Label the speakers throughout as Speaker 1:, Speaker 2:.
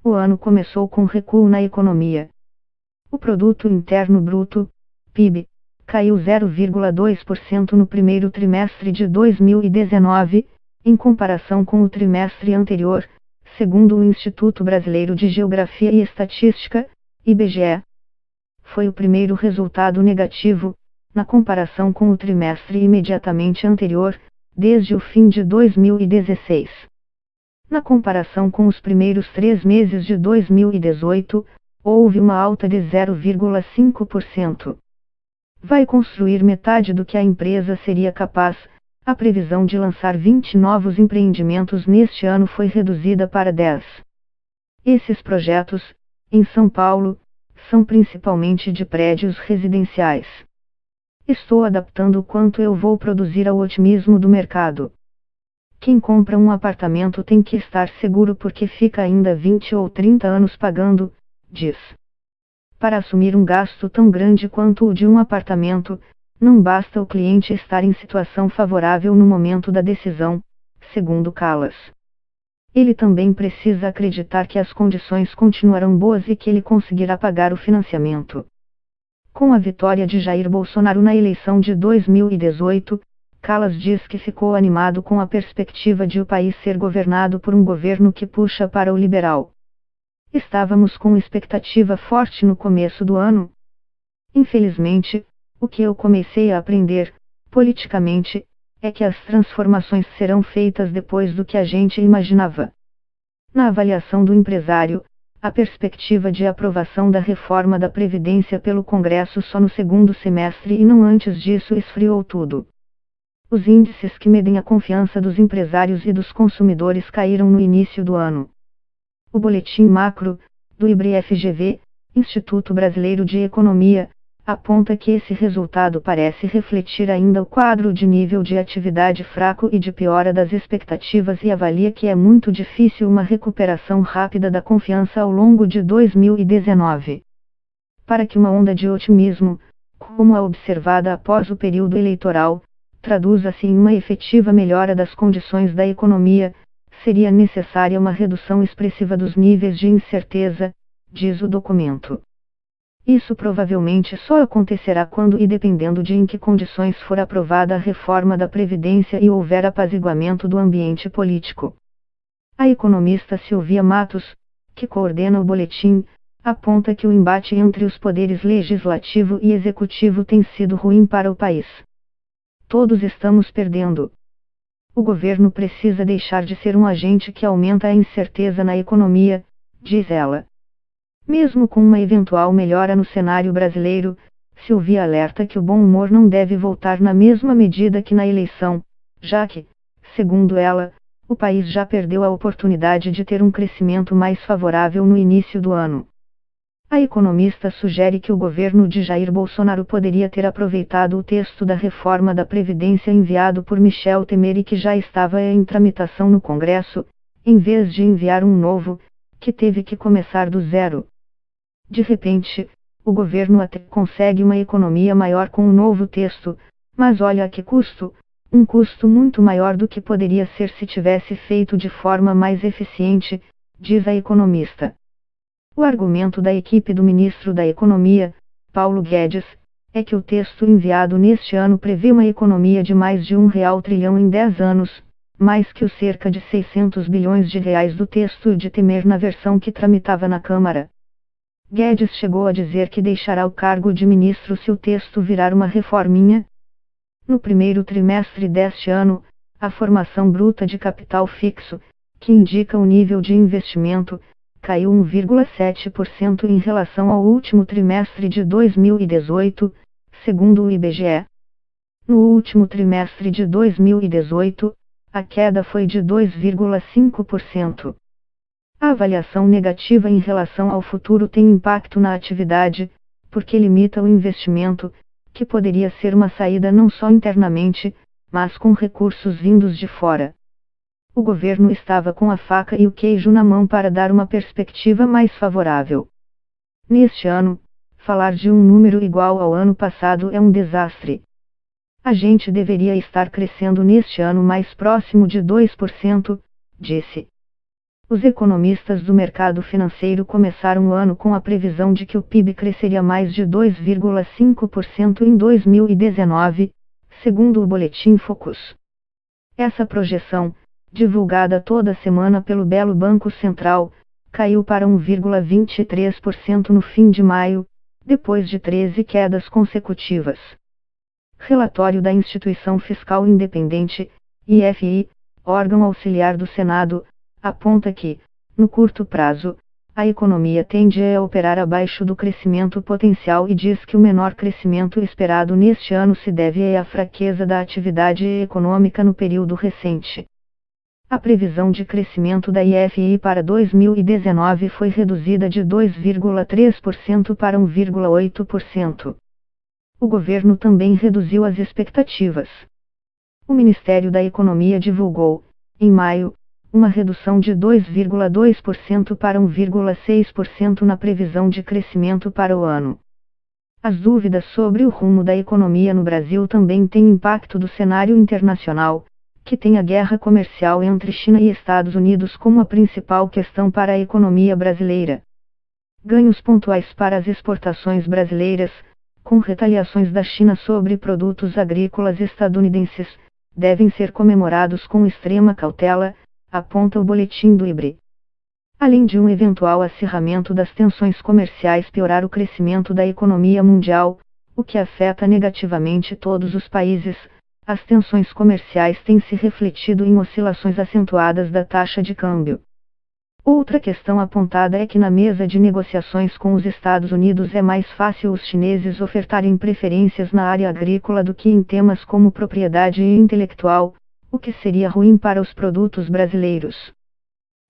Speaker 1: O ano começou com recuo na economia. O Produto Interno Bruto, PIB, caiu 0,2% no primeiro trimestre de 2019, em comparação com o trimestre anterior, segundo o Instituto Brasileiro de Geografia e Estatística, IBGE. Foi o primeiro resultado negativo, na comparação com o trimestre imediatamente anterior, desde o fim de 2016. Na comparação com os primeiros 3 meses de 2018, houve uma alta de 0,5%. Vai construir metade do que a empresa seria capaz. A previsão de lançar 20 novos empreendimentos neste ano foi reduzida para 10. Esses projetos, em São Paulo, são principalmente de prédios residenciais. Estou adaptando o quanto eu vou produzir ao otimismo do mercado. Quem compra um apartamento tem que estar seguro porque fica ainda 20 ou 30 anos pagando, diz. Para assumir um gasto tão grande quanto o de um apartamento, não basta o cliente estar em situação favorável no momento da decisão, segundo Callas. Ele também precisa acreditar que as condições continuarão boas e que ele conseguirá pagar o financiamento. Com a vitória de Jair Bolsonaro na eleição de 2018, Callas diz que ficou animado com a perspectiva de o país ser governado por um governo que puxa para o liberal. Estávamos com expectativa forte no começo do ano. Infelizmente, o que eu comecei a aprender, politicamente, é que as transformações serão feitas depois do que a gente imaginava. Na avaliação do empresário, a perspectiva de aprovação da reforma da Previdência pelo Congresso só no segundo semestre e não antes disso esfriou tudo. Os índices que medem a confiança dos empresários e dos consumidores caíram no início do ano. O boletim macro, do IBRE-FGV, Instituto Brasileiro de Economia, aponta que esse resultado parece refletir ainda o quadro de nível de atividade fraco e de piora das expectativas e avalia que é muito difícil uma recuperação rápida da confiança ao longo de 2019. Para que uma onda de otimismo, como a observada após o período eleitoral, traduza-se em uma efetiva melhora das condições da economia, seria necessária uma redução expressiva dos níveis de incerteza, diz o documento. Isso provavelmente só acontecerá quando e dependendo de em que condições for aprovada a reforma da Previdência e houver apaziguamento do ambiente político. A economista Silvia Matos, que coordena o boletim, aponta que o embate entre os poderes legislativo e executivo tem sido ruim para o país. Todos estamos perdendo. O governo precisa deixar de ser um agente que aumenta a incerteza na economia, diz ela. Mesmo com uma eventual melhora no cenário brasileiro, Silvia alerta que o bom humor não deve voltar na mesma medida que na eleição, já que, segundo ela, o país já perdeu a oportunidade de ter um crescimento mais favorável no início do ano. A economista sugere que o governo de Jair Bolsonaro poderia ter aproveitado o texto da reforma da Previdência enviado por Michel Temer e que já estava em tramitação no Congresso, em vez de enviar um novo, que teve que começar do zero. De repente, o governo até consegue uma economia maior com o novo texto, mas olha a que custo, um custo muito maior do que poderia ser se tivesse feito de forma mais eficiente, diz a economista. O argumento da equipe do ministro da Economia, Paulo Guedes, é que o texto enviado neste ano prevê uma economia de mais de R$1 trilhão em 10 anos, mais que os cerca de 600 bilhões de reais do texto de Temer na versão que tramitava na Câmara. Guedes chegou a dizer que deixará o cargo de ministro se o texto virar uma reforminha. No primeiro trimestre deste ano, a formação bruta de capital fixo, que indica o nível de investimento, caiu 1,7% em relação ao último trimestre de 2018, segundo o IBGE. No último trimestre de 2018, a queda foi de 2,5%. A avaliação negativa em relação ao futuro tem impacto na atividade, porque limita o investimento, que poderia ser uma saída não só internamente, mas com recursos vindos de fora. O governo estava com a faca e o queijo na mão para dar uma perspectiva mais favorável. Neste ano, falar de um número igual ao ano passado é um desastre. A gente deveria estar crescendo neste ano mais próximo de 2%, disse. Os economistas do mercado financeiro começaram o ano com a previsão de que o PIB cresceria mais de 2,5% em 2019, segundo o boletim Focus. Essa projeção, divulgada toda semana pelo Belo Banco Central, caiu para 1,23% no fim de maio, depois de 13 quedas consecutivas. Relatório da Instituição Fiscal Independente, IFI, órgão auxiliar do Senado, aponta que, no curto prazo, a economia tende a operar abaixo do crescimento potencial e diz que o menor crescimento esperado neste ano se deve à fraqueza da atividade econômica no período recente. A previsão de crescimento da IFI para 2019 foi reduzida de 2,3% para 1,8%. O governo também reduziu as expectativas. O Ministério da Economia divulgou, em maio, uma redução de 2,2% para 1,6% na previsão de crescimento para o ano. As dúvidas sobre o rumo da economia no Brasil também têm impacto do cenário internacional, que tem a guerra comercial entre China e Estados Unidos como a principal questão para a economia brasileira. Ganhos pontuais para as exportações brasileiras, com retaliações da China sobre produtos agrícolas estadunidenses, devem ser comemorados com extrema cautela, aponta o boletim do IBRE. Além de um eventual acirramento das tensões comerciais piorar o crescimento da economia mundial, o que afeta negativamente todos os países, as tensões comerciais têm se refletido em oscilações acentuadas da taxa de câmbio. Outra questão apontada é que na mesa de negociações com os Estados Unidos é mais fácil os chineses ofertarem preferências na área agrícola do que em temas como propriedade intelectual, o que seria ruim para os produtos brasileiros.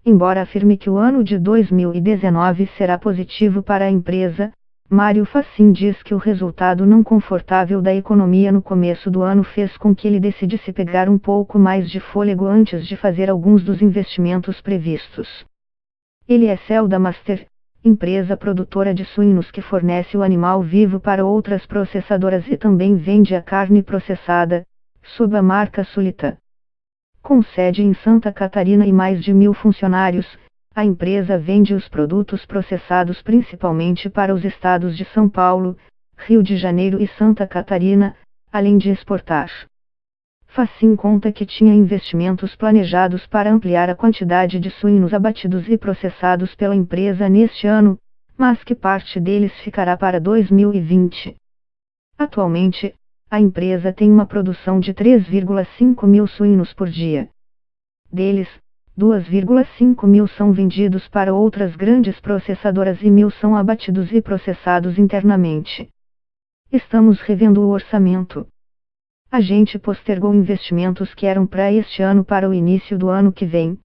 Speaker 1: Embora afirme que o ano de 2019 será positivo para a empresa, Mário Fachin diz que o resultado não confortável da economia no começo do ano fez com que ele decidisse pegar um pouco mais de fôlego antes de fazer alguns dos investimentos previstos. Ele é CEO da Master, empresa produtora de suínos que fornece o animal vivo para outras processadoras e também vende a carne processada, sob a marca Sulita. Com sede em Santa Catarina e mais de 1.000 funcionários, a empresa vende os produtos processados principalmente para os estados de São Paulo, Rio de Janeiro e Santa Catarina, além de exportar. Fachin conta que tinha investimentos planejados para ampliar a quantidade de suínos abatidos e processados pela empresa neste ano, mas que parte deles ficará para 2020. Atualmente, a empresa tem uma produção de 3,5 mil suínos por dia. Deles, 2,5 mil são vendidos para outras grandes processadoras e 1.000 são abatidos e processados internamente. Estamos revendo o orçamento. A gente postergou investimentos que eram para este ano para o início do ano que vem.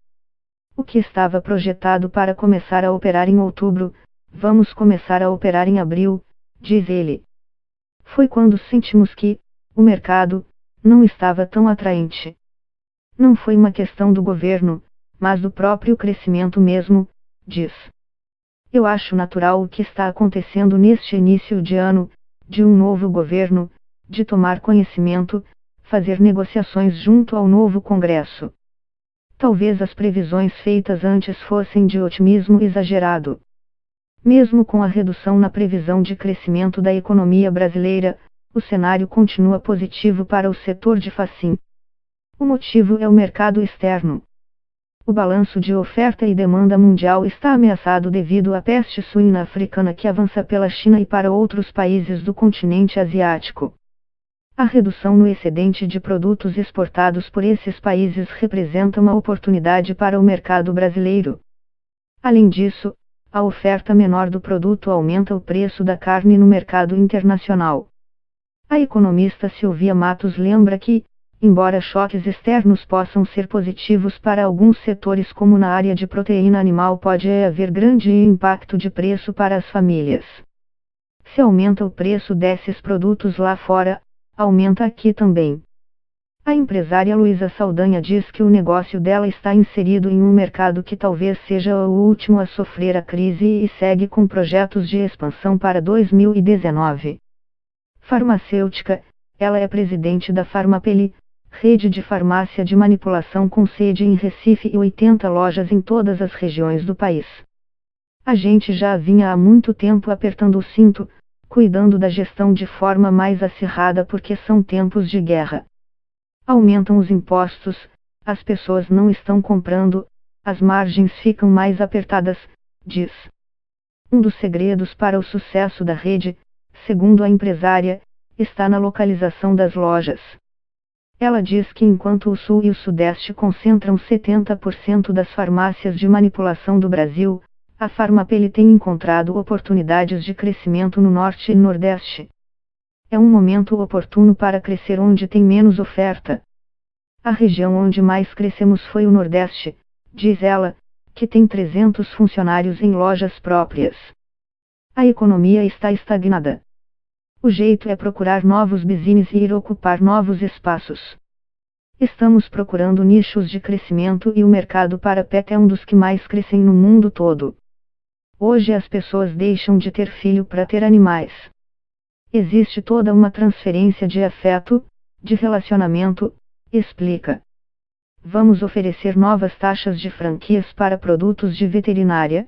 Speaker 1: O que estava projetado para começar a operar em outubro, vamos começar a operar em abril, diz ele. Foi quando sentimos que o mercado não estava tão atraente. Não foi uma questão do governo, mas do próprio crescimento mesmo, diz. Eu acho natural o que está acontecendo neste início de ano, de um novo governo, de tomar conhecimento, fazer negociações junto ao novo Congresso. Talvez as previsões feitas antes fossem de otimismo exagerado. Mesmo com a redução na previsão de crescimento da economia brasileira, o cenário continua positivo para o setor de Fachin. O motivo é o mercado externo. O balanço de oferta e demanda mundial está ameaçado devido à peste suína africana que avança pela China e para outros países do continente asiático. A redução no excedente de produtos exportados por esses países representa uma oportunidade para o mercado brasileiro. Além disso, a oferta menor do produto aumenta o preço da carne no mercado internacional. A economista Silvia Matos lembra que, embora choques externos possam ser positivos para alguns setores como na área de proteína animal, pode haver grande impacto de preço para as famílias. Se aumenta o preço desses produtos lá fora, aumenta aqui também. A empresária Luísa Saldanha diz que o negócio dela está inserido em um mercado que talvez seja o último a sofrer a crise e segue com projetos de expansão para 2019. Farmacêutica, ela é presidente da Farmapeli, Rede de farmácia de manipulação com sede em Recife e 80 lojas em todas as regiões do país. A gente já vinha há muito tempo apertando o cinto, cuidando da gestão de forma mais acirrada porque são tempos de guerra. Aumentam os impostos, as pessoas não estão comprando, as margens ficam mais apertadas, diz. Um dos segredos para o sucesso da rede, segundo a empresária, está na localização das lojas. Ela diz que enquanto o Sul e o Sudeste concentram 70% das farmácias de manipulação do Brasil, a Farmapele tem encontrado oportunidades de crescimento no Norte e Nordeste. É um momento oportuno para crescer onde tem menos oferta. A região onde mais crescemos foi o Nordeste, diz ela, que tem 300 funcionários em lojas próprias. A economia está estagnada. O jeito é procurar novos business e ir ocupar novos espaços. Estamos procurando nichos de crescimento e o mercado para pet é um dos que mais crescem no mundo todo. Hoje as pessoas deixam de ter filho para ter animais. Existe toda uma transferência de afeto, de relacionamento, explica. Vamos oferecer novas taxas de franquias para produtos de veterinária,